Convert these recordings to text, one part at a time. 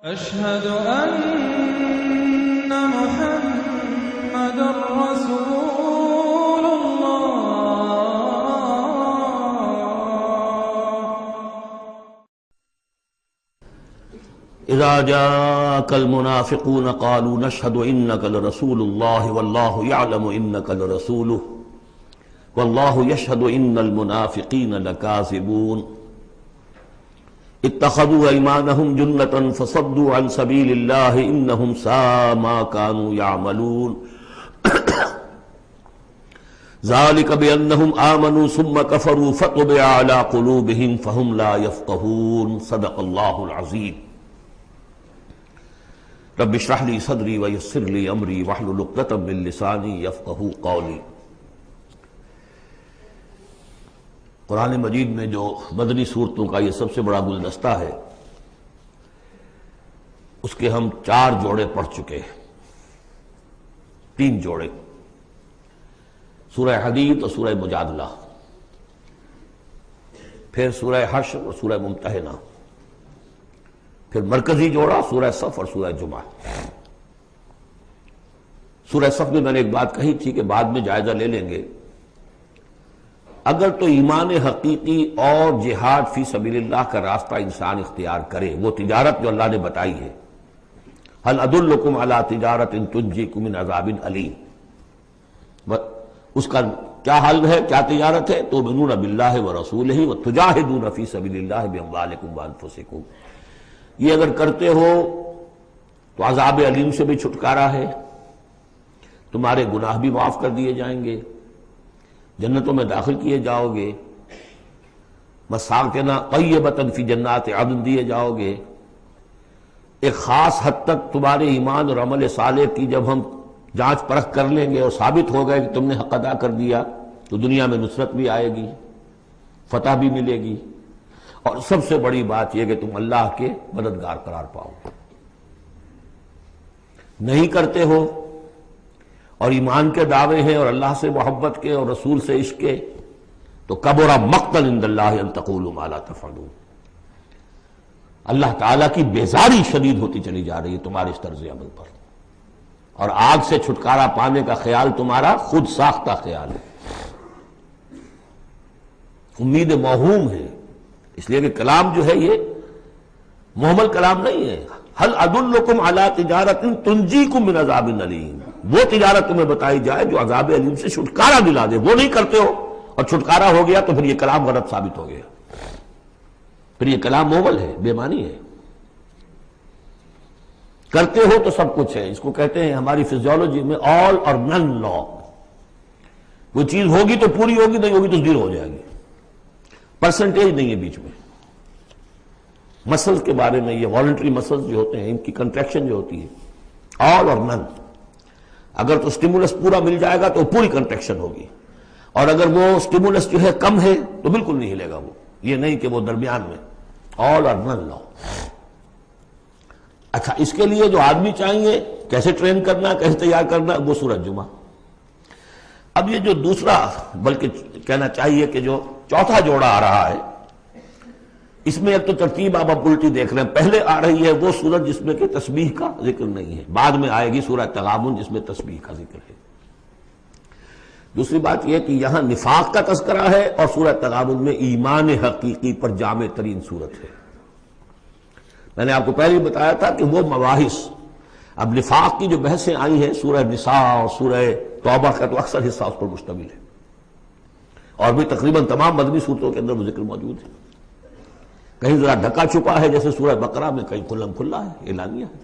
أشهد أن محمد رسول الله. إذا جاءك المنافقون قالوا نشهد إنك لرسول الله والله يعلم إنك لرسوله والله يشهد إن المنافقين لكاذبون اتخذوا أيمانهم جنة فصدوا عن سبيل الله إنهم ساء ما كانوا يعملون ذلك بأنهم آمنوا ثم كفروا فطبع على قلوبهم فهم لا يفقهون صدق الله العظيم. رب اشرح لي صدري ويسر لي أمري واحلل عقدة من لساني يفقهوا قولي. قرآن مجید میں جو مدنی صورتوں کا یہ سب سے بڑا گلدستہ ہے، اس کے ہم 4 جوڑے پڑھ چکے ہیں، 3 جوڑے، سورہ حدید اور سورہ مجادلہ، پھر سورہ حشر اور سورہ ممتحنہ، پھر مرکزی جوڑا سورہ صف اور سورہ جمعہ۔ سورہ صف میں نے ایک بات کہی تھی کہ بعد میں جائزہ لے لیں گے، اگر تو ایمان حقیقی اور جہاد فی سبیل اللہ کا راستہ انسان اختیار کرے، وہ تجارت جو اللہ نے بتائی ہے، هل ادلکم علی تجارت تنجیکم من عذاب علیم، اس کا کیا حل ہے، کیا تجارت ہے؟ تؤمنون باللہ ورسولہ وتجاہدون فی سبیل اللہ باموالکم وانفسکم، یہ اگر کرتے ہو تو عذاب علیم سے بھی چھٹکارا ہے، تمہارے گناہ بھی معاف کر دیے جائیں گے، جنتوں میں داخل کیے جاؤ گے، مساکن طیبۃ فی جنات عدن دیے جاؤ گے۔ ایک خاص حد تک تمہارے ایمان اور عمل صالح کی جب ہم جانچ پرکھ کر لیں گے اور ثابت ہو گئے کہ تم نے حق ادا کر دیا، تو دنیا میں نصرت بھی آئے گی، فتح بھی ملے گی، اور سب سے بڑی بات یہ کہ تم اللہ کے مددگار قرار پاؤ گے۔ نہیں کرتے ہو اور ایمان کے دعوے ہیں اور اللہ سے محبت کے اور رسول سے عشق کے، تو کبر مقتا عند اللہ ان تقولوا ما لا تفعلون، اللہ تعالیٰ کی بیزاری شدید ہوتی چلی جا رہی ہے تمہارے اس طرز عمل پر، اور آگ سے چھٹکارا پانے کا خیال تمہارا خود ساختہ خیال ہے، امید موہوم ہے، اس لیے کہ کلام جو ہے یہ محمل کلام نہیں ہے۔ هل ادلکم علی تجارت تنجیکم من عذاب علیم، وہ تجارت تمہیں بتائی جائے جو عذاب علیم سے چھٹکارا دلا دے، وہ نہیں کرتے ہو اور چھٹکارا ہو گیا تو پھر یہ کلام غلط ثابت ہو گیا، پھر یہ کلام محمل ہے، بے معنی ہے۔ کرتے ہو تو سب کچھ ہے، اس کو کہتے ہیں ہماری فزیولوجی میں آل اور نن لا، وہ چیز ہوگی تو پوری ہوگی، نہیں ہوگی تو زیرو ہو جائے گی، پرسنٹیج نہیں ہے بیچ میں۔ مسلز کے بارے میں، یہ والنٹری مسلز جو ہوتے ہیں، ان کی کنٹریکشن جو ہوتی ہے آل اور نن، اگر تو سٹیمولس پورا مل جائے گا تو پوری کنٹریکشن ہوگی، اور اگر وہ سٹیمولس جو ہے کم ہے تو بالکل نہیں ہلے گا وہ، یہ نہیں کہ وہ درمیان میں، آل اور نن لا۔ اچھا، اس کے لیے جو آدمی چاہیے کیسے ٹرین کرنا، کیسے تیار کرنا، وہ سورۃ جمعہ۔ اب یہ جو دوسرا، بلکہ کہنا چاہیے کہ جو چوتھا جوڑا آ رہا ہے، اس میں ایک تو ترتیب آپ الٹی دیکھ رہے ہیں، پہلے آ رہی ہے وہ سورت جس میں کہ تسبیح کا ذکر نہیں ہے، بعد میں آئے گی سورہ تغابن جس میں تسبیح کا ذکر ہے۔ دوسری بات یہ کہ یہاں نفاق کا تذکرہ ہے اور سورہ تغابن میں ایمان حقیقی پر جامع ترین سورت ہے۔ میں نے آپ کو پہلے بتایا تھا کہ وہ مباحث، اب نفاق کی جو بحثیں آئی ہیں سورہ نساء اور سورہ توبہ کا تو اکثر حصہ اس پر مشتمل ہے، اور بھی تقریباً تمام مدنی صورتوں کے اندر وہ ذکر موجود ہے، کہیں ذرا ڈھکا چھپا ہے جیسے سورہ بقرہ میں، کہیں کھلم کھلا ہے، اعلانیہ ہے۔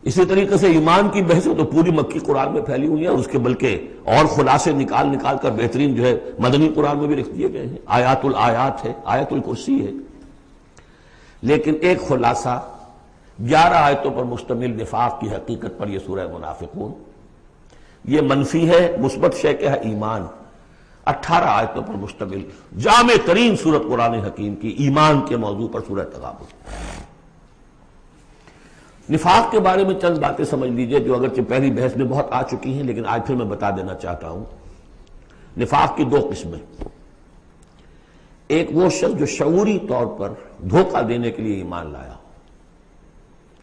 اسی طریقے سے ایمان کی بحثیں تو پوری مکی قرآن میں پھیلی ہوئی ہیں، اس کے بلکہ اور خلاصے نکال کر بہترین جو ہے مدنی قرآن میں بھی لکھ دیے گئے ہیں، آیات الآیات ہے، آیت الکرسی ہے۔ لیکن ایک خلاصہ 11 آیتوں پر مشتمل نفاق کی حقیقت پر یہ سورہ منافقون، یہ منفی ہے، مثبت شے کیا ہے؟ ایمان۔ 18 آیتوں پر مشتمل جامع ترین سورت قرآن حکیم کی ایمان کے موضوع پر سورہ تغابن۔ نفاق کے بارے میں چند باتیں سمجھ لیجئے جو اگرچہ پہلی بحث میں بہت آ چکی ہیں، لیکن آج پھر میں بتا دینا چاہتا ہوں۔ نفاق کی 2 قسمیں، ایک وہ شخص جو شعوری طور پر دھوکہ دینے کے لیے ایمان لایا،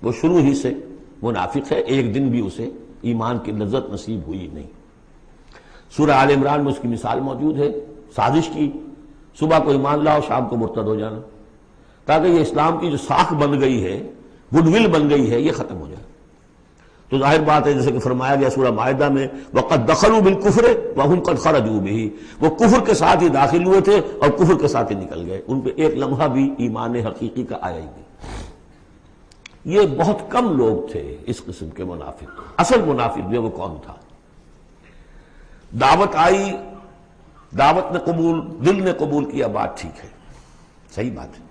وہ شروع ہی سے منافق ہے، ایک دن بھی اسے ایمان کی لذت نصیب ہوئی نہیں۔ سورہ آل عمران میں اس کی مثال موجود ہے، سازش کی، صبح کو ایمان لاؤ، شام کو مرتد ہو جانا، تاکہ یہ اسلام کی جو ساکھ بن گئی ہے، گڈ ول بن گئی ہے، یہ ختم ہو جائے۔ تو ظاہر بات ہے جیسے کہ فرمایا گیا سورہ مائدہ میں وَقَدْ دَخَلُوا بِالْكُفْرِ وَهُمْ قَدْ خَرَجُوا بِهِ، وہ کفر کے ساتھ ہی داخل ہوئے تھے اور کفر کے ساتھ ہی نکل گئے، ان پہ ایک لمحہ بھی ایمان حقیقی کا آیا ہی نہیں۔ یہ بہت کم لوگ تھے اس قسم کے منافق۔ اصل منافق جو وہ کون تھا؟ دعوت آئی، دعوت نے قبول، دل نے قبول کیا، بات ٹھیک ہے، صحیح بات ہے،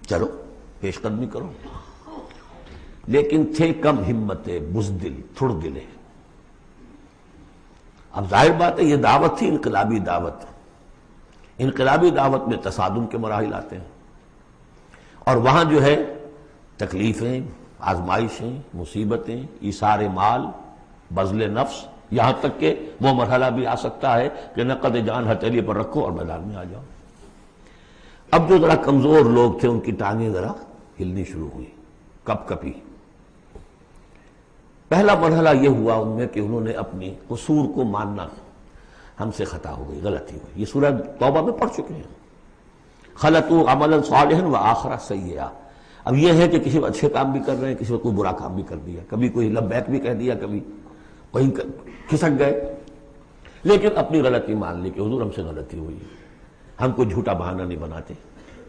چلو پیش قدمی کرو، لیکن تھے کم ہمتیں، بزدل، تھڑ دلے۔ اب ظاہر بات ہے یہ دعوت تھی انقلابی دعوت، انقلابی دعوت میں تصادم کے مراحل آتے ہیں، اور وہاں جو ہے تکلیفیں، آزمائشیں، مصیبتیں، ایثار مال، بذل نفس، یہاں تک کہ وہ مرحلہ بھی آ سکتا ہے کہ نقد جان ہتھیلی پر رکھو اور میدان میں آ جاؤ۔ اب جو ذرا کمزور لوگ تھے ان کی ٹانگیں ذرا ہلنی شروع ہوئی، کپ کپی۔ پہلا مرحلہ یہ ہوا ان میں کہ انہوں نے اپنی قصور کو ماننا، ہم سے خطا ہو گئی، غلطی ہوئی۔ یہ سورہ توبہ میں پڑھ چکے ہیں، خلطوا عملا صالحا وآخر سیئا۔ اب یہ ہے کہ کسی وقت اچھے کام بھی کر رہے ہیں، کسی وقت کوئی برا کام بھی کر دیا، کبھی کوئی لبیک بھی کہہ دیا، کبھی کہیں کھسک گئے، لیکن اپنی غلطی مان لی کہ حضور ہم سے غلطی ہوئی، ہم کوئی جھوٹا بہانہ نہیں بناتے،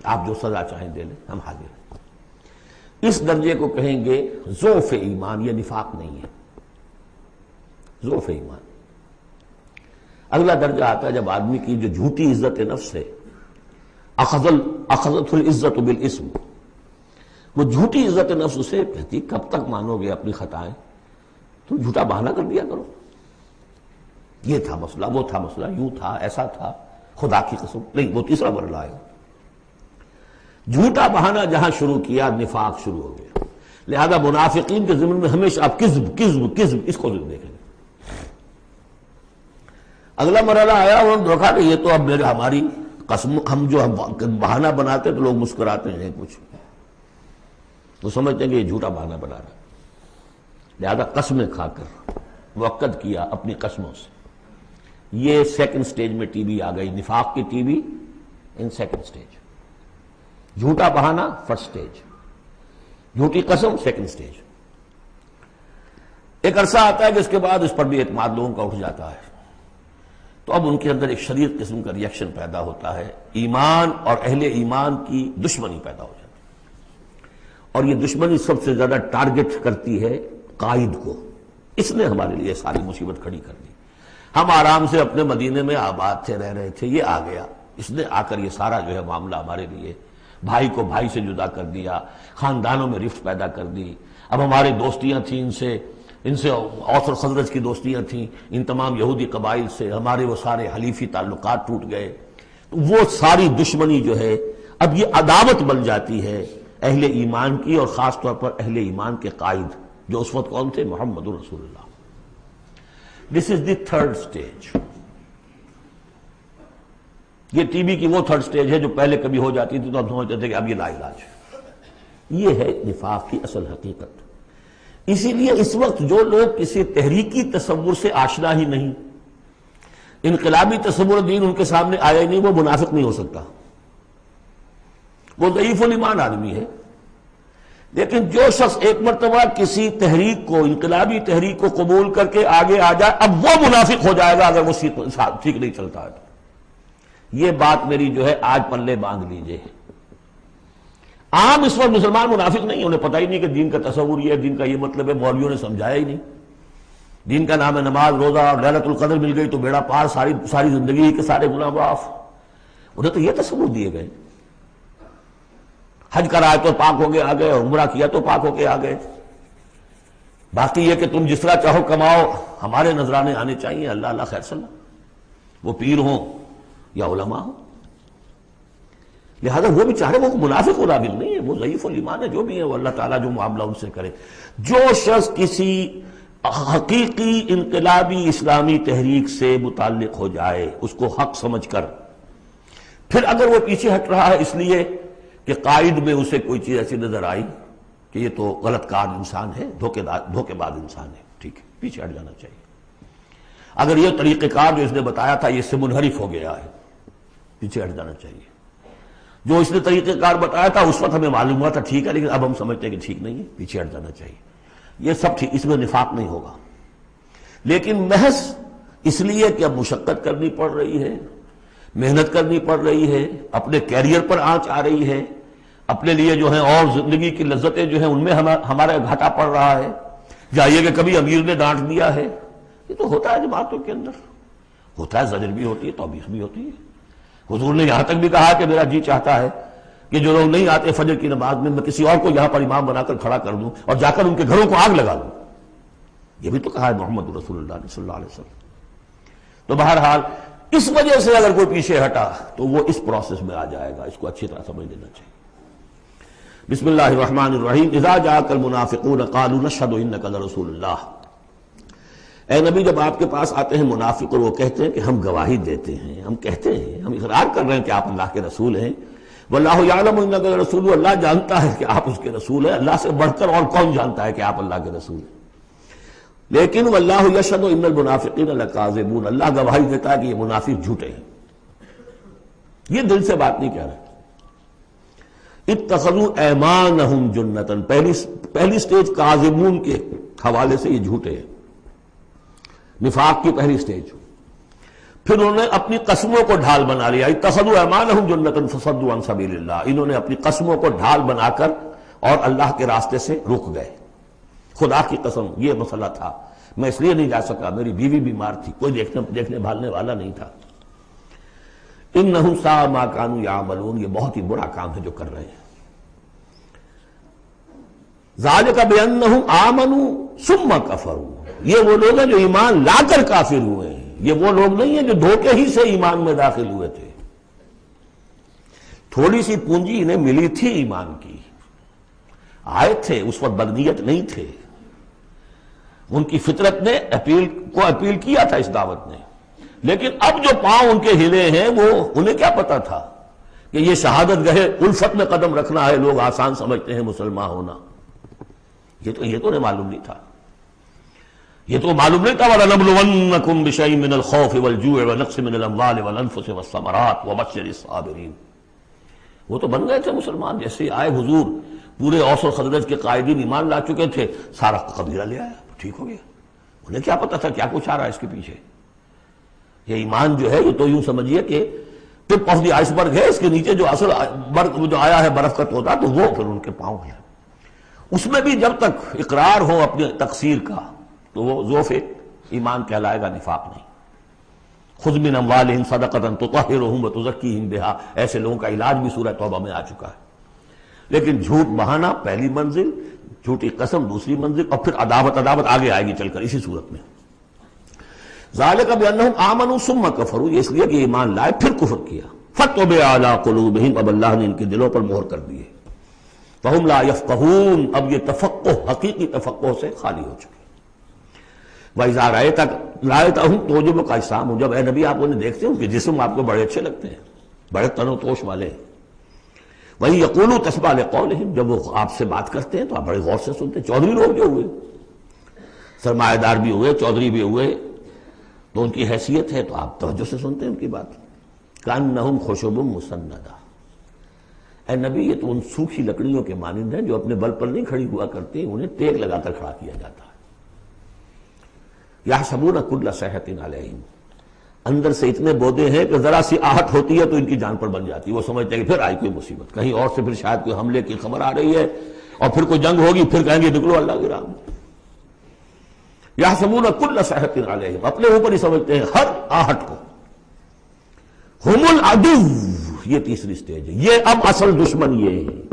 آپ جو سزا چاہیں دے لیں، ہم حاضر ہیں۔ اس درجے کو کہیں گے ضعف ایمان، یہ نفاق نہیں ہے، ضعف ایمان۔ اگلا درجہ آتا ہے جب آدمی کی جو جھوٹی عزت نفس ہے، اخذت العزت بالاسم، وہ جھوٹی عزت نفس اسے کہتی کب تک مانو گے اپنی خطائیں، تم جھوٹا بہانہ کر دیا کرو، یہ تھا مسئلہ، وہ تھا مسئلہ، یوں تھا، ایسا تھا، خدا کی قسم نہیں، وہ تیسرا مرحلہ ہے۔ جھوٹا بہانہ جہاں شروع کیا نفاق شروع ہو گیا۔ لہذا منافقین کے ضمن میں ہمیشہ آپ کذب کذب کذب اس کو دیکھیں گے۔ اگلا مرحلہ آیا، انہوں نے دیکھا کہ یہ تو اب ہماری قسم، ہم جو بہانہ بناتے تو لوگ مسکراتے ہیں، کچھ وہ سمجھتے ہیں کہ یہ جھوٹا بہانہ بنا رہا ہے، لہذا قسمیں کھا کر مؤکد کیا اپنی قسموں سے۔ یہ سیکنڈ سٹیج میں ٹی بی آ گئی، نفاق کی T B in second stage, جھوٹا بہانہ فرسٹ سٹیج، جھوٹی قسم سیکنڈ سٹیج۔ ایک عرصہ آتا ہے کہ اس کے بعد اس پر بھی اعتماد لوگوں کا اٹھ جاتا ہے، تو اب ان کے اندر ایک شدید قسم کا ریئیکشن پیدا ہوتا ہے، ایمان اور اہل ایمان کی دشمنی پیدا ہو جاتی ہے، اور یہ دشمنی سب سے زیادہ ٹارگٹ کرتی ہے قائد کو۔ اس نے ہمارے لیے ساری مصیبت کھڑی کر دی، ہم آرام سے اپنے مدینے میں آباد تھے، رہ رہے تھے، یہ آ گیا، اس نے آ کر یہ سارا جو ہے معاملہ ہمارے لیے، بھائی کو بھائی سے جدا کر دیا، خاندانوں میں رفت پیدا کر دی۔ اب ہماری دوستیاں تھیں ان سے اوس اور خزرج کی دوستیاں تھیں، ان تمام یہودی قبائل سے ہمارے وہ سارے حلیفی تعلقات ٹوٹ گئے، تو وہ ساری دشمنی جو ہے اب یہ عداوت بن جاتی ہے اہل ایمان کی، اور خاص طور پر اہل ایمان کے قائد جو اس وقت کون تھے؟ محمد رسول اللہ۔ دس از دی تھرڈ سٹیج۔ یہ ٹی بی کی وہ تھرڈ سٹیج ہے جو پہلے کبھی ہو جاتی تھی تو ہم سمجھتے تھے کہ اب یہ لا علاج ہے۔ یہ ہے نفاق کی اصل حقیقت۔ اسی لیے اس وقت جو لوگ کسی تحریکی تصور سے آشنا ہی نہیں، انقلابی تصور دین ان کے سامنے آیا ہی نہیں، وہ منافق نہیں ہو سکتا، وہ ضعیف الایمان آدمی ہے۔ لیکن جو شخص ایک مرتبہ کسی تحریک کو، انقلابی تحریک کو قبول کر کے آگے آ جائے، اب وہ منافق ہو جائے گا اگر وہ ٹھیک نہیں چلتا ہے۔ یہ بات میری جو ہے آج پلے باندھ لیجئے۔ عام اس وقت مسلمان منافق نہیں، انہیں پتہ ہی نہیں کہ دین کا تصور یہ ہے، دین کا یہ مطلب ہے، مولویوں نے سمجھایا ہی نہیں۔ دین کا نام ہے نماز، روزہ، اور لیلۃ القدر مل گئی تو بیڑا پار، ساری زندگی کے سارے گناہ معاف۔ انہیں تو یہ تصور دیے گئے، حج کرائے تو پاک ہو کے آ گئے، اور عمرہ کیا تو پاک ہو کے آ گئے۔ باقی یہ کہ تم جس طرح چاہو کماؤ، ہمارے نذرانے آنے چاہیے، اللہ اللہ خیر صلی اللہ، وہ پیر ہوں یا علماء ہوں۔ لہذا وہ بھی چاہ رہے، وہ منافق و راغب نہیں ہے، وہ ضعیف الایمان ہے، جو بھی ہے وہ اللہ تعالیٰ جو معاملہ ان سے کرے۔ جو شخص کسی حقیقی انقلابی اسلامی تحریک سے متعلق ہو جائے، اس کو حق سمجھ کر، پھر اگر وہ پیچھے ہٹ رہا ہے اس لیے کہ قائد میں اسے کوئی چیز ایسی نظر آئی کہ یہ تو غلط کار انسان ہے، دھوکے باز انسان ہے، ٹھیک ہے، پیچھے ہٹ جانا چاہیے۔ اگر یہ طریقہ کار جو اس نے بتایا تھا یہ اس سے منحرف ہو گیا ہے، پیچھے ہٹ جانا چاہیے۔ جو اس نے طریقہ کار بتایا تھا اس وقت ہمیں معلوم ہوا تھا ٹھیک ہے، لیکن اب ہم سمجھتے ہیں کہ ٹھیک نہیں ہے، پیچھے ہٹ جانا چاہیے۔ یہ سب ٹھیک، اس میں نفاق نہیں ہوگا، لیکن محض اس لیے کہ اب مشقت کرنی پڑ رہی ہے، محنت کرنی پڑ رہی ہے، اپنے کیریئر پر آنچ آ رہی ہے، اپنے لیے جو ہیں اور زندگی کی لذتیں جو ہیں ان میں ہمارا گھاٹا پڑ رہا ہے، جائیے کہ کبھی امیر نے ڈانٹ دیا ہے، یہ تو ہوتا ہے جماعتوں کے اندر، ہوتا ہے، زجر بھی ہوتی ہے، توبیخ بھی ہوتی ہے۔ حضور نے یہاں تک بھی کہا کہ میرا جی چاہتا ہے کہ جو لوگ نہیں آتے فجر کی نماز میں کسی اور کو یہاں پر امام بنا کر کھڑا کر دوں اور جا کر ان کے گھروں کو آگ لگا دوں، یہ بھی تو کہا ہے محمد رسول اللہ صلی اللہ علیہ وسلم۔ تو بہرحال اس وجہ سے اگر کوئی پیچھے ہٹا تو وہ اس پروسیس میں آ جائے گا، اس کو اچھی طرح سمجھ لینا چاہیے۔ بسم اللہ الرحمن الرحیم، اذا جاءک المنافقون قالوا نشهد انک لرسول اللہ۔ اے نبی جب آپ کے پاس آتے ہیں منافق اور وہ کہتے ہیں کہ ہم گواہی دیتے ہیں، ہم کہتے ہیں، ہم اقرار کر رہے ہیں کہ آپ اللہ کے رسول ہیں، واللہ یعلم انک لرسول، اللہ جانتا ہے کہ آپ اس کے رسول ہیں، اللہ سے بڑھ کر اور کون جانتا ہے کہ آپ اللہ کے رسول ہیں، لیکن واللہ یشہد ان المنافقین لکاذبون، اللہ گواہی دیتا ہے کہ یہ منافق جھوٹے ہیں، یہ دل سے بات نہیں کہہ رہے۔ اتخذوا ایمانہم جنۃ، پہلی سٹیج کاذبون کے حوالے سے یہ جھوٹے ہیں، نفاق کی پہلی سٹیج۔ پھر انہوں نے اپنی قسموں کو ڈھال بنا لیا، اتخذوا ایمانہم جنۃ فصدوا عن سبیل اللہ، انہوں نے اپنی قسموں کو ڈھال بنا کر اور اللہ کے راستے سے رک گئے۔ خدا کی قسم یہ مسئلہ تھا، میں اس لیے نہیں جا سکا، میری بیوی بیمار تھی، کوئی دیکھنے بھالنے والا نہیں تھا۔ انہم ساء ما کانوا یعملون، یہ بہت ہی برا کام ہے جو کر رہے ہیں۔ ذالک بانہم آمنوا ثم کفروا، یہ وہ لوگ ہیں جو ایمان لا کر کافر ہوئے ہیں، یہ وہ لوگ نہیں ہیں جو دھوکے ہی سے ایمان میں داخل ہوئے تھے۔ تھوڑی سی پونجی انہیں ملی تھی ایمان کی، آئے تھے، اس وقت بدنیت نہیں تھے، ان کی فطرت نے اپیل کیا تھا اس دعوت نے، لیکن اب جو پاؤں ان کے ہلے ہیں وہ انہیں کیا پتا تھا کہ یہ شہادت گاہ الفت میں قدم رکھنا ہے، لوگ آسان سمجھتے ہیں مسلمان ہونا، یہ تو انہیں معلوم نہیں تھا، یہ تو معلوم نہیں تھا۔ وَلَنَبْلُوَنَّكُمْ بِشَيْءٍ مِّنَ الْخَوْفِ وَالْجُوعِ وَنَقْصٍ مِّنَ الْأَمْوَالِ وَالْأَنفُسِ وَالثَّمَرَاتِ وَبَشِّرِ الصَّابِرِينَ، وہ تو بن گئے تھے مسلمان، جیسے آئے حضور، پورے اوس و خزرج کے قائدین ایمان لا چکے تھے، سارا قبیلہ لے آیا، ٹھیک ہو گیا، انہیں کیا پتا تھا کیا کچھ آ رہا ہے اس کے پیچھے۔ یہ ایمان جو ہے یہ تو یوں سمجھیے کہ ٹپ آف دی آئس برگ ہے، اس کے نیچے جو اصل برگ جو آیا ہے برف کا تودا، تو وہ پھر ان کے پاؤں ہے، اس میں بھی جب تک اقرار ہو اپنے تقصیر کا تو وہ ذوف ایمان کہلائے گا، نفاق نہیں۔ خذ من اموالہم صدقۃ تطہرہم وتزکیہم بہا، ایسے لوگوں کا علاج بھی سورہ توبہ میں آ چکا ہے۔ لیکن جھوٹ بہانا پہلی منزل، جھوٹی قسم دوسری منزل، اور پھر عداوت آگے آئے گی چل کر اسی صورت میں۔ ذالک بانہم آمنوا ثم کفروا، یہ اس لیے کہ ایمان لائے پھر کفر کیا۔ فطبع علی قلوبہم، اب اللہ نے ان کے دلوں پر مہر کر دی ہے۔ فہم لا یفقہون، اب یہ تفقہ حقیقی تفقہ سے خالی ہو چکے۔ وَإِذَا رَأَيْتَهُمْ تُعْجِبُكَ أَجْسَامُهُمْ، جب اے نبی آپ انہیں دیکھتے ہیں ان کے جسم آپ کو بڑے اچھے لگتے ہیں، بڑے تن و توش والے ہیں۔ وَإِن يَقُولُوا تَسْمَعْ لِقَوْلِهِمْ، جب وہ آپ سے بات کرتے ہیں تو آپ بڑے غور سے سنتے ہیں۔ چودھری لوگ جو ہوئے، سرمایہ دار بھی ہوئے، چودھری بھی ہوئے، تو ان کی حیثیت ہے تو آپ توجہ سے سنتے ہیں ان کی بات۔ كَأَنَّهُمْ خُشُبٌ مُّسَنَّدَةٌ، اے نبی یہ تو ان سوکھی لکڑیوں کے مانند ہیں جو اپنے بل پر نہیں کھڑی ہوا کرتی، انہیں ٹیک لگا کر کھڑا کیا جاتا ہے۔ یحسبون کل صیحۃ علیہم، اندر سے اتنے بودے ہیں کہ ذرا سی آہٹ ہوتی ہے تو ان کی جان پر بن جاتی ہے، وہ سمجھتے ہیں کہ پھر آئی کوئی مصیبت، کہیں اور سے پھر شاید کوئی حملے کی خبر آ رہی ہے اور پھر کوئی جنگ ہوگی، پھر کہیں گے نکلو اللہ کی راہ میں۔ یحسبون کل صیحۃ علیہم، اپنے اوپر ہی سمجھتے ہیں ہر آہٹ کو۔ ہم العدو، یہ تیسری سٹیج ہے، یہ اب اصل دشمن یہ ہے۔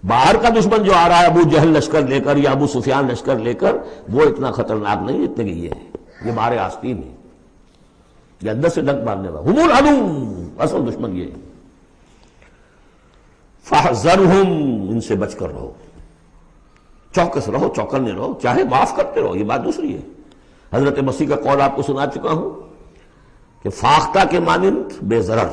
باہر کا دشمن جو آ رہا ہے ابو جہل لشکر لے کر یا ابو سفیان لشکر لے کر، وہ اتنا خطرناک نہیں جتنے کہ یہ ہے، یہ مارے آستین ہے، یہ اندر سے ڈنک مارنے والا۔ ہم العدو، اصل دشمن یہ ہے۔ فاحذرہم، ان سے بچ کر رہو، چوکس رہو، چوکنے رہو، چاہے معاف کرتے رہو، یہ بات دوسری ہے۔ حضرت مسیح کا قول آپ کو سنا چکا ہوں کہ فاختہ کے مانند بے ضرر،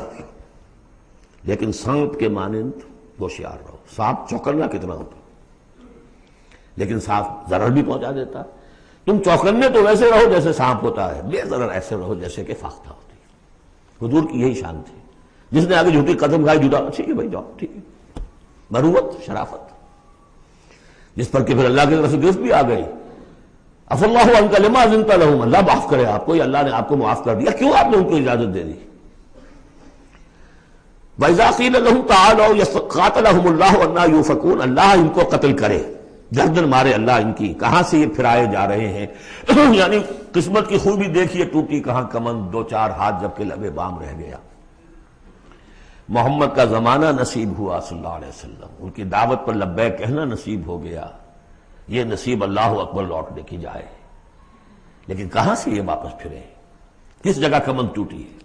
لیکن سانپ کے مانند ہوشیار رہو. سانپ چوکنا کتنا ہوتا لیکن سانپ ضرر بھی پہنچا دیتا. تم چوکنے تو ویسے رہو جیسے سانپ ہوتا ہے، بے ضرر ایسے رہو جیسے کہ فاختہ ہوتی ہے. حضور کی یہی شان تھی. جس نے آگے جھوٹی قدم کھائی جھوٹا، ٹھیک ہے بھائی جاؤ، ٹھیک ہے. مروت، شرافت، جس پر کہ پھر اللہ کی طرف سے گرفت بھی آ گئی. عفا اللہ عنک لما اذنت لهم، اللہ معاف کرے آپ کو، یا اللہ نے آپ کو معاف کر دیا، کیوں آپ نے ان کو اجازت دے دی. وَإِذَا قِيلَ لَهُمْ تَعَالَوْا قَاتَلَهُمُ اللَّهُ أَنَّىٰ يُؤْفَكُونَ، اللہ ان کو قتل کرے، گردن مارے اللہ ان کی، کہاں سے یہ پھرائے جا رہے ہیں. یعنی قسمت کی خوبی دیکھیے، ٹوٹی کہاں کمن، دو چار ہاتھ جب کہ لبے بام رہ گیا. محمد کا زمانہ نصیب ہوا صلی اللہ علیہ وسلم، ان کی دعوت پر لبیک کہنا نصیب ہو گیا. یہ نصیب اللہ اکبر لوٹنے کی جائے، لیکن کہاں سے یہ واپس پھرے، کس جگہ کمن ٹوٹی ہے.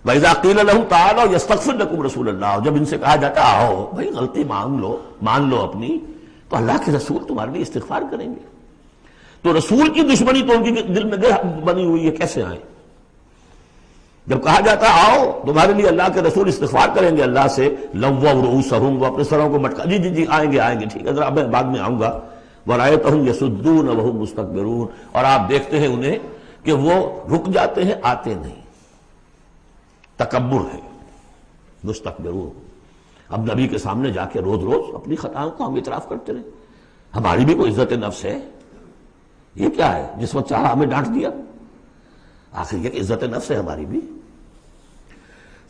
وَإِذَا قِيلَ لَهُمْ تَعَالَوْا يَسْتَغْفِرْ لَكُمْ رَسُولُ اللَّهُ، جب ان سے کہا جاتا آؤ بھائی غلطی مان لو اپنی، تو اللہ کے رسول تمہارے لیے استغفار کریں گے. تو رسول کی دشمنی تو ان کے دل میں بنی ہوئی ہے، کیسے آئیں. جب کہا جاتا آؤ تمہارے لیے اللہ کے رسول استغفار کریں گے اللہ سے، لَوَّوْا رُؤُوسَهُمْ، وہ اپنے سروں کو مٹکا، جی آئیں گے ٹھیک ہے ذرا میں بعد میں آؤں گا. وَرَأَيْتَهُمْ يَصُدُّونَ وَهُمْ مُسْتَكْبِرُونَ، اور آپ دیکھتے ہیں انہیں کہ وہ رک جاتے ہیں، آتے نہیں. تکبر ہے، مستکبرون. اب نبی کے سامنے جا کے روز اپنی خطاؤں کو ہم اعتراف کرتے رہے. ہماری بھی کوئی عزت نفس ہے. یہ کیا ہے جس وقت چاہا ہمیں ڈانٹ دیا. آخر یہ کہ عزت نفس ہے ہماری بھی.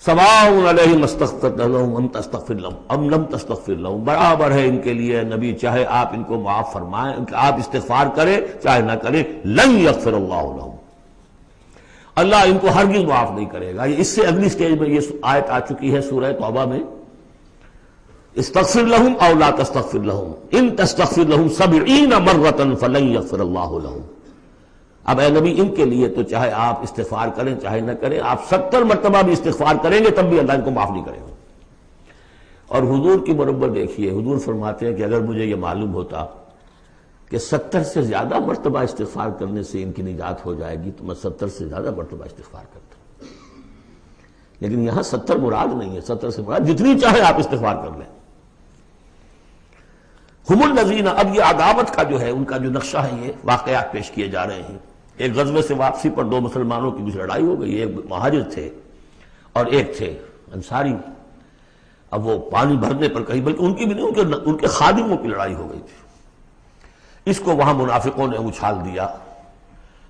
سواء علیہم استغفرت لہم ام تستغفر لہم ام لم تستغفر لہم، برابر ہے ان کے لیے نبی، چاہے آپ ان کو معاف فرمائیں، آپ استغفار کریں چاہے نہ کریں، لن یغفر اللہ لہم، اللہ ان کو ہرگز معاف نہیں کرے گا. اس سے اگلی سٹیج میں یہ آیت آ چکی ہے سورہ توبہ میں، استغفر لہم او لا تستغفر لہم ان تستغفر لہم 70 مرۃ فلن یغفر اللہ لہم. اب اے نبی ان کے لیے تو چاہے آپ استغفار کریں چاہے نہ کریں، آپ 70 مرتبہ بھی استغفار کریں گے تب بھی اللہ ان کو معاف نہیں کرے گا. اور حضور کی مربت دیکھیے، حضور فرماتے ہیں کہ اگر مجھے یہ معلوم ہوتا کہ 70 سے زیادہ مرتبہ استغفار کرنے سے ان کی نجات ہو جائے گی تو میں 70 سے زیادہ مرتبہ استغفار کرتا. لیکن یہاں 70 مراد نہیں ہے، 70 سے مراد جتنی چاہے آپ استغفار کر لیں. ہم الذین، اب یہ عداوت کا جو ہے ان کا جو نقشہ ہے، یہ واقعات پیش کیے جا رہے ہیں. ایک غزوے سے واپسی پر دو مسلمانوں کی کچھ لڑائی ہو گئی، ایک مہاجر تھے اور ایک تھے انصاری. اب وہ پانی بھرنے پر کہیں، بلکہ ان کی بھی نہیں، ان کے خادموں کی لڑائی ہو گئی تھی. اس کو وہاں منافقوں نے اچھال دیا،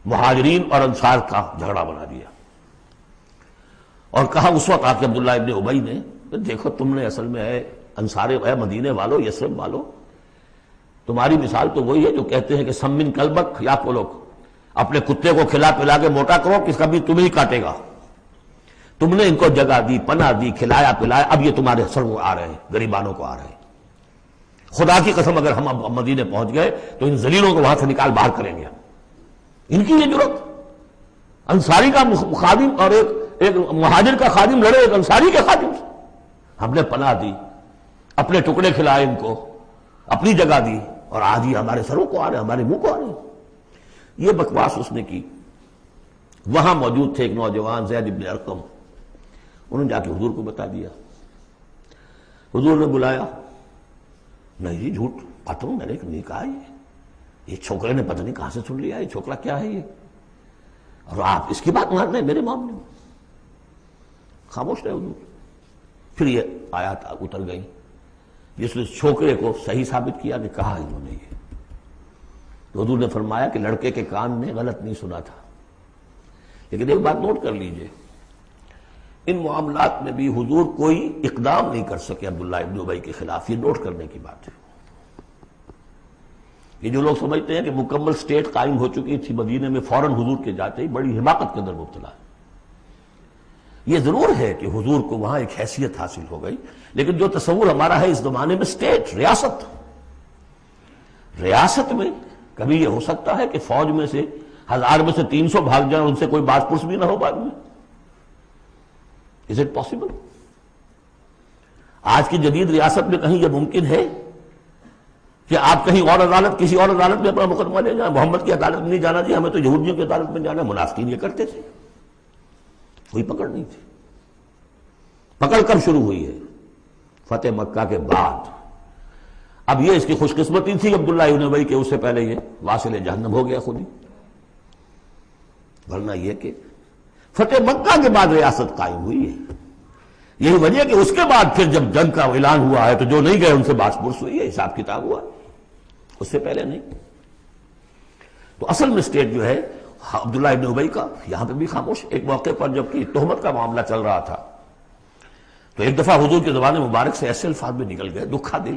مہاجرین اور انصار کا جھگڑا بنا دیا، اور کہا اس وقت آ کے عبداللہ ابن ابی نے، دیکھو تم نے اصل میں ہے انصار، ہے مدینے والو، یثرب والو، تمہاری مثال تو وہی ہے جو کہتے ہیں کہ سمن کلبک یا کولوک، اپنے کتے کو کھلا پلا کے موٹا کرو کہ کبھی تمہیں ہی کاٹے گا. تم نے ان کو جگہ دی، پناہ دی، کھلایا پلایا، اب یہ تمہارے سر کو آ رہے ہیں، غریبانوں کو آ رہے ہیں. خدا کی قسم اگر ہم اب مدینے پہنچ گئے تو ان ذلیلوں کو وہاں سے نکال باہر کریں گے. ان کی یہ جرت، انصاری کا خادم اور ایک مہاجر کا خادم لڑے ایک انصاری کے خادم سے. ہم نے پناہ دی، اپنے ٹکڑے کھلائے ان کو، اپنی جگہ دی، اور آج یہ ہمارے سروں کو آ رہے ہیں، ہمارے منہ کو آ رہے ہیں. یہ بکواس اس نے کی. وہاں موجود تھے ایک نوجوان زید ابن ارقم، انہوں نے جا کے حضور کو بتا دیا. حضور نے بلایا، نہیں جی جھوٹ پتہ میں نے نہیں کہا، یہ چھوکرے نے پتہ نہیں کہاں سے سن لیا، یہ چھوکرا کیا ہے یہ، اور آپ اس کی بات مان رہے ہیں میرے معاملے میں. خاموش رہے حضور. پھر یہ آیات اتر گئی جس نے چھوکرے کو صحیح ثابت کیا کہ کہا انہوں نے یہ. تو حضور نے فرمایا کہ لڑکے کے کان نے غلط نہیں سنا تھا. لیکن ایک بات نوٹ کر لیجئے، ان معاملات میں بھی حضور کوئی اقدام نہیں کر سکے عبداللہ ابن ابی کے خلاف. یہ نوٹ کرنے کی بات ہے. یہ جو لوگ سمجھتے ہیں کہ مکمل سٹیٹ قائم ہو چکی تھی مدینے میں، فوراً حضور کے جاتے ہی بڑی حماقت کے اندر مبتلا ہے. یہ ضرور ہے کہ حضور کو وہاں ایک حیثیت حاصل ہو گئی، لیکن جو تصور ہمارا ہے اس زمانے میں سٹیٹ، ریاست میں کبھی یہ ہو سکتا ہے کہ فوج میں سے 1000 میں سے 300 بھاگ جائیں، ان سے کوئی بات پرس بھی نہ ہو بعد میں. Is it possible؟ آج کی جدید ریاست میں کہیں یہ ممکن ہے کہ آپ کہیں اور عدالت، کسی اور عدالت میں اپنا مقدمہ لے جائیں؟ محمد کی عدالت میں نہیں جانا چاہیے، ہمیں تو یہودیوں کی عدالت میں جانا ہے. منافقین یہ کرتے تھے، کوئی پکڑ نہیں تھی. پکڑ کب شروع ہوئی ہے؟ فتح مکہ کے بعد. اب یہ اس کی خوش قسمتی تھی عبداللہ ابن ابی کہ اس سے پہلے یہ واصل جہنم ہو گیا خود ہی، ورنہ یہ کہ فتح مکہ کے بعد ریاست قائم ہوئی ہے. یہی وجہ کہ اس کے بعد پھر جب جنگ کا اعلان ہوا ہے تو جو نہیں گئے ان سے باس پرس ہوئی ہے، حساب کتاب ہوا، اس سے پہلے نہیں. تو اصل مسٹیک جو ہے عبداللہ ابن ابی کا یہاں پہ بھی خاموش. ایک موقع پر جب کہ تہمت کا معاملہ چل رہا تھا تو ایک دفعہ حضور کے زبان مبارک سے ایسے الفاظ میں نکل گئے، دکھا دل،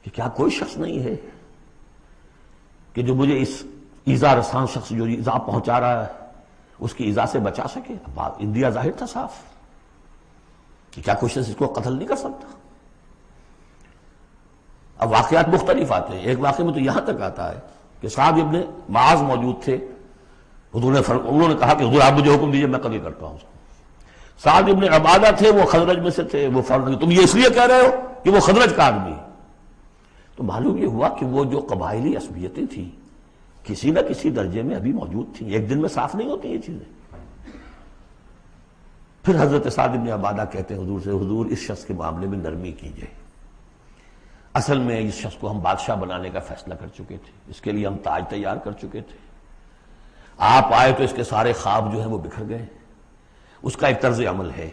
کہ کیا کوئی شخص نہیں ہے کہ جو مجھے اس ایذا رساں شخص جو ایذا پہنچا رہا ہے اس کی ایذا سے بچا سکے. اب انڈیا ظاہر تھا صاف کہ کیا کوئی شخص اس کو قتل نہیں کر سکتا. اب واقعات مختلف آتے ہیں. ایک واقعے میں تو یہاں تک آتا ہے کہ سعد ابن معاذ موجود تھے، حضور نے انہوں نے کہا کہ حضور آپ مجھے حکم دیجئے میں قتل کرتا ہوں. سعد ابن عبادہ تھے، وہ خزرج میں سے تھے. وہ فوراً تم یہ اس لیے کہہ رہے ہو کہ وہ خزرج کا آدمی ہے. تو معلوم یہ ہوا کہ وہ جو قبائلی عصبیتیں تھیں کسی نہ کسی درجے میں ابھی موجود تھیں. ایک دن میں صاف نہیں ہوتی یہ چیزیں. پھر حضرت سعد ابن عبادہ کہتے ہیں حضور سے، حضور اس شخص کے معاملے میں نرمی کیجئے. اصل میں اس شخص کو ہم بادشاہ بنانے کا فیصلہ کر چکے تھے، اس کے لیے ہم تاج تیار کر چکے تھے. آپ آئے تو اس کے سارے خواب جو ہیں وہ بکھر گئے. اس کا ایک طرز عمل ہے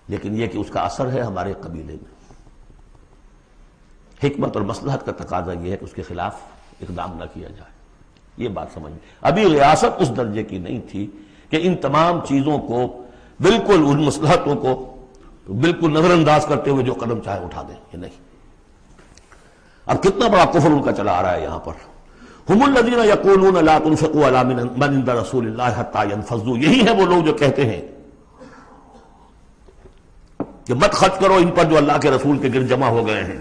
لیکن یہ کہ اس کا اثر ہے ہمارے قبیلے میں. حکمت اور مصلحت کا تقاضا یہ ہے کہ اس کے خلاف اقدام نہ کیا جائے. یہ بات سمجھ. ابھی ریاست اس درجے کی نہیں تھی کہ ان تمام چیزوں کو بالکل، ان مصلحتوں کو بالکل نظر انداز کرتے ہوئے جو قدم چاہے اٹھا دیں. یہ نہیں. اب کتنا بڑا کفر ان کا چلا آ رہا ہے یہاں پر. ہم الذین یقولون لا تنفقوا علی من عند رسول اللہ حتی ینفضوا. یہی ہیں وہ لوگ جو کہتے ہیں کہ مت خرچ کرو ان پر جو اللہ کے رسول کے گرد جمع ہو گئے ہیں.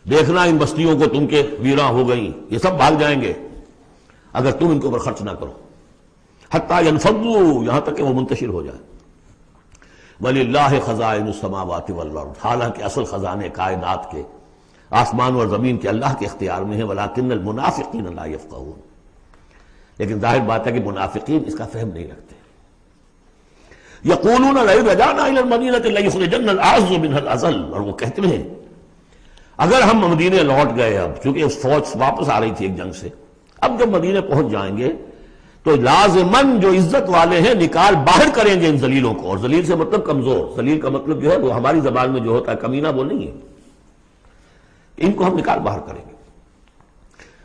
دیکھنا ان بستیوں کو تم کے ویراں ہو گئیں، یہ سب بھاگ جائیں گے اگر تم ان کے اوپر خرچ نہ کرو. حتی ینفضوا، یہاں تک کہ وہ منتشر ہو جائے. وَلِلَّهِ خَزَائِنُ السَّمَاوَاتِ وَالْأَرْضِ، حالانکہ اصل خزانے کائنات کے آسمان اور زمین کے اللہ کے اختیار میں ہیں. وَلَٰكِنَّ الْمُنَافِقِينَ لَا يَفْقَهُونَ، لیکن ظاہر بات ہے کہ منافقین اس کا فہم نہیں رکھتے. يَقُولُونَ لَئِن رَجَعْنَا إِلَى الْمَدِينَةِ لَيُخْرِجَنَّ الْأَعَزُّ مِنْهَا الْأَذَلَّ، اور وہ کہتے ہیں اگر ہم مدینے لوٹ گئے، اب چونکہ فوج واپس آ رہی تھی ایک جنگ سے، اب جب مدینے پہنچ جائیں گے تو لازماً جو عزت والے ہیں نکال باہر کریں گے ان ذلیلوں کو. اور ذلیل سے مطلب کمزور، ذلیل کا مطلب جو ہے وہ ہماری زبان میں جو ہوتا ہے کمینہ وہ نہیں ہے. ان کو ہم نکال باہر کریں گے.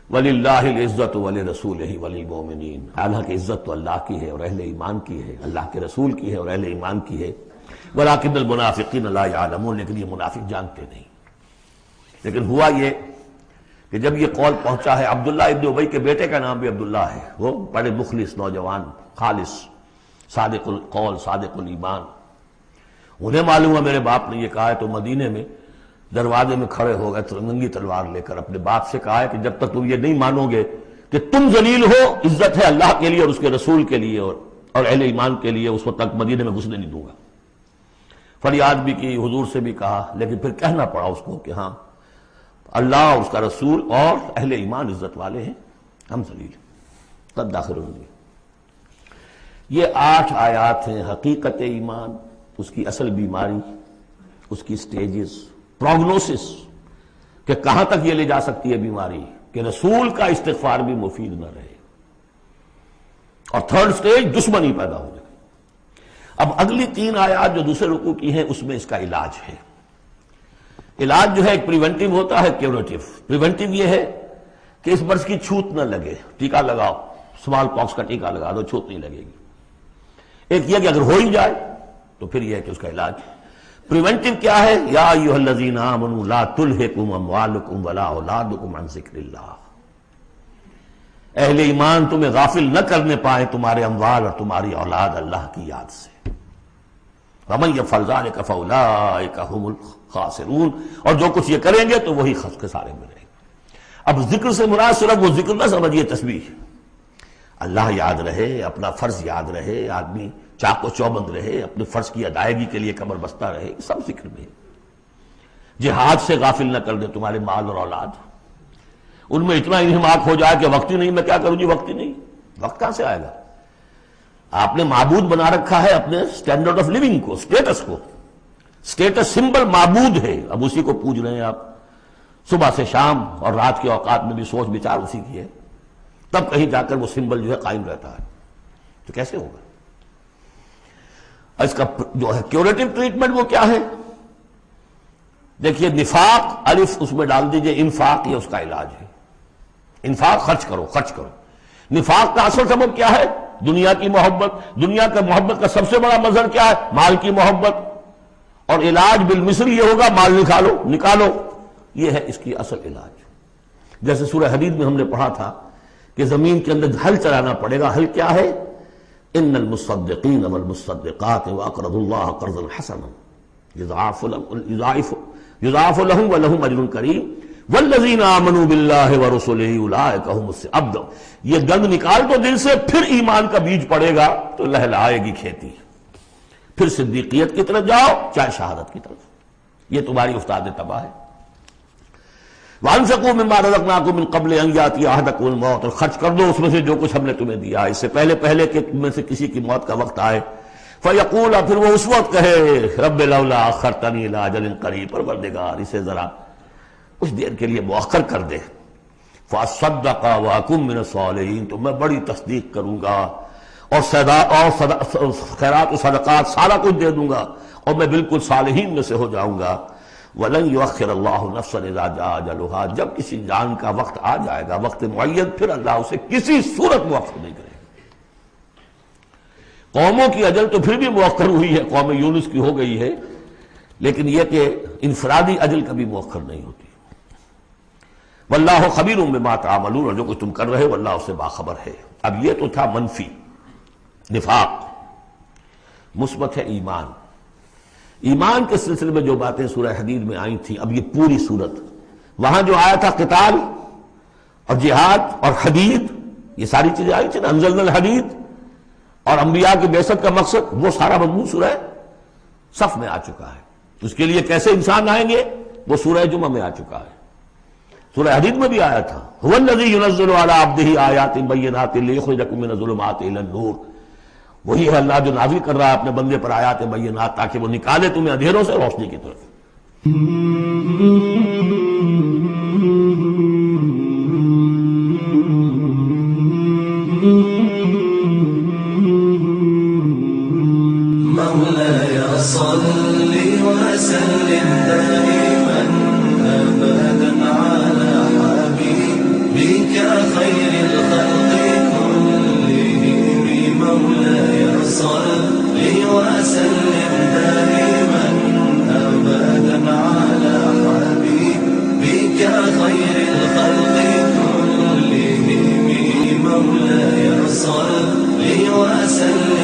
وَلِلَّهِ الْعِزَّةُ وَلِرَسُولِهِ وَلِلْمُؤْمِنِينَ، حالانکہ عزت تو اللہ کی ہے اور اہل ایمان کی ہے، اللہ کے رسول کی ہے اور اہل ایمان کی ہے. وَلَٰكِنَّ الْمُنَافِقِينَ لَا يَعْلَمُونَ، لیکن یہ منافق جانتے نہیں. لیکن ہوا یہ کہ جب یہ قول پہنچا ہے، عبداللہ ابن ابی کے بیٹے کا نام بھی عبداللہ ہے، وہ بڑے مخلص نوجوان، خالص، صادق القول، صادق الایمان. انہیں معلوم ہے میرے باپ نے یہ کہا ہے، تو مدینے میں دروازے میں کھڑے ہو گئے ننگی تلوار لے کر. اپنے باپ سے کہا ہے کہ جب تک تم یہ نہیں مانو گے کہ تم ذلیل ہو، عزت ہے اللہ کے لیے اور اس کے رسول کے لیے اور اہل ایمان کے لیے، اس وقت تک مدینے میں گھسنے نہیں دوں گا. فریاد بھی کی، حضور سے بھی کہا، لیکن پھر کہنا پڑا اس کو کہ ہاں اللہ اور اس کا رسول اور اہل ایمان عزت والے ہیں، ہم ذلیل ہیں. تب داخل ہوں گے. یہ 8 آیات ہیں حقیقت ایمان، اس کی اصل بیماری، اس کی سٹیجز، پروگنوسس کہ کہاں تک یہ لے جا سکتی ہے بیماری کہ رسول کا استغفار بھی مفید نہ رہے. اور 3rd سٹیج دشمنی پیدا ہو جائے. اب اگلی 3 آیات جو دوسرے رکوع کی ہیں اس میں اس کا علاج ہے. علاج جو ہے ایک پریونٹیو ہوتا ہے، کیوریٹیو. پریونٹیو یہ ہے کہ اس مرض کی چھوت نہ لگے، ٹیکہ لگاؤ، اسمال پاکس کا ٹیکہ لگا دو، چھوت نہیں لگے گی. ایک یہ کہ اگر ہو ہی جائے تو پھر یہ ہے کہ اس کا علاج. پریونٹیو کیا ہے؟ یا ایھا الذین آمنوا لا تلھکم اموالکم ولا اولادکم عن ذکر اللہ. اہل ایمان تمہیں غافل نہ کرنے پائے تمہارے اموال اور تمہاری اولاد اللہ کی یاد سے. وَمَن يَفْعَلْ ذَلِكَ فَأُولَٰئِكَ هُمُ الْخَاسِرُونَ، اور جو کچھ یہ کریں گے تو وہی خسارے میں رہیں گے. اب ذکر سے مراد صرف وہ ذکر نہ سمجھیے تسبیح. اللہ یاد رہے، اپنا فرض یاد رہے، آدمی چاق و چوبند رہے، اپنے فرض کی ادائیگی کے لیے کمر بستہ رہے، سب ذکر میں. جہاد سے غافل نہ کر دیں تمہارے مال اور اولاد. ان میں اتنا انہماک ہو جائے کہ وقت ہی نہیں، میں کیا کروں جی، وقت ہی نہیں. وقت کہاں سے آئے گا؟ آپ نے معبود بنا رکھا ہے اپنے سٹینڈرڈ آف لیونگ کو، سٹیٹس کو، سٹیٹس سمبل معبود ہے، اب اسی کو پوج رہے ہیں آپ صبح سے شام، اور رات کے اوقات میں بھی سوچ بچار اسی کی ہے، تب کہیں جا کر وہ سمبل جو ہے قائم رہتا ہے، تو کیسے ہوگا؟ اس کا جو ہے کیوریٹو ٹریٹمنٹ وہ کیا ہے؟ دیکھیے نفاق الف اس میں ڈال دیجئے، انفاق یہ اس کا علاج ہے، انفاق خرچ کرو خرچ کرو۔ نفاق کا اصل سبب کیا ہے؟ دنیا کی محبت، دنیا کا محبت کا سب سے بڑا مظہر کیا ہے؟ مال کی محبت، اور علاج بالمثل یہ ہوگا مال نکالو، یہ ہے اس کی اصل علاج۔ جیسے سورہ حدید میں ہم نے پڑھا تھا کہ زمین کے اندر ہل چلانا پڑے گا، ہل کیا ہے؟ ان المصدقین والمصدقات واقرضوا اللہ قرضا حسنا یضاعف لهم ولهم اجر کریم والذین آمنوا باللہ ورسلہ اولئک هم اب یہ گند نکال دو دل سے، پھر ایمان کا بیج پڑے گا تو لہلائے گی کھیتی، پھر صدیقیت کی طرف جاؤ چاہے شہادت کی طرف، یہ تمہاری استاد تباہ ہے۔ وَأَنفِقُوا مِمَّا رَزَقْنَاكُم مِّن قَبْلِ أَن يَأْتِيَ أَحَدَكُمُ الْمَوْتُ، اور خرچ کر دو اس میں سے جو کچھ ہم نے تمہیں دیا، اس سے پہلے کہ تم میں سے کسی کی موت کا وقت آئے۔ فَيَقُولَ، پھر وہ اس وقت کہے، رَبِّ لَوْلَا أَخَّرْتَنِي إِلَىٰ أَجَلٍ قَرِيبٍ، پروردگار اسے ذرا کچھ دیر کے لیے مؤخر کر دے، فَأَصَّدَّقَ وَأَكُن مِّنَ الصَّالِحِينَ، تو میں بڑی تصدیق کروں گا اور خیرات و صدقات سارا کچھ دے دوں گا، اور میں بالکل صالحین میں سے ہو جاؤں گا۔ وَلَن يُؤَخِّرَ اللَّهُ نَفْسًا إِذَا جَاءَ أَجَلُهَا، جب کسی جان کا وقت آ جائے گا، وقت معین، پھر اللہ اسے کسی صورت مؤخر نہیں کرے گا۔ قوموں کی اجل تو پھر بھی مؤخر ہوئی ہے، قوم یونس کی ہو گئی ہے، لیکن یہ کہ انفرادی اجل کبھی مؤخر نہیں ہوتی۔ وَاللَّهُ خَبِيرٌ بِمَا تَعْمَلُونَ، اور جو کچھ تم کر رہے ہو اللہ اس سے باخبر ہے۔ اب یہ تو تھا منفی نفاق، مثبت ہے ایمان۔ ایمان کے سلسلے میں جو باتیں سورہ حدید میں آئی تھیں، اب یہ پوری صورت، وہاں جو آیا تھا قتال اور جہاد اور حدید، یہ ساری چیزیں آئی تھیں نا، انزلنا الحدید، اور انبیاء کی بعثت کا مقصد، وہ سارا مضمون سورہ صف میں آ چکا ہے۔ اس کے لیے کیسے انسان آئیں گے وہ سورہ جمعہ میں آ چکا ہے۔ سورہ حدید میں بھی آیا تھا، هو الذی ينزل علی عبدہ آیات بینات لیخرجکم من الظلمات الی النور، وہی ہے اللہ جو نازل کر رہا ہے اپنے بندے پر آیات بینات تاکہ وہ نکالے تمہیں اندھیروں سے روشنی کی طرف۔ مولاي صل وسلم دائما أبدا على حبيبك خير الخلق كلهم، مولاي صل وسلم دائما أبدا على حبيبك خير الخلق كلهم، مولاي صل وسلم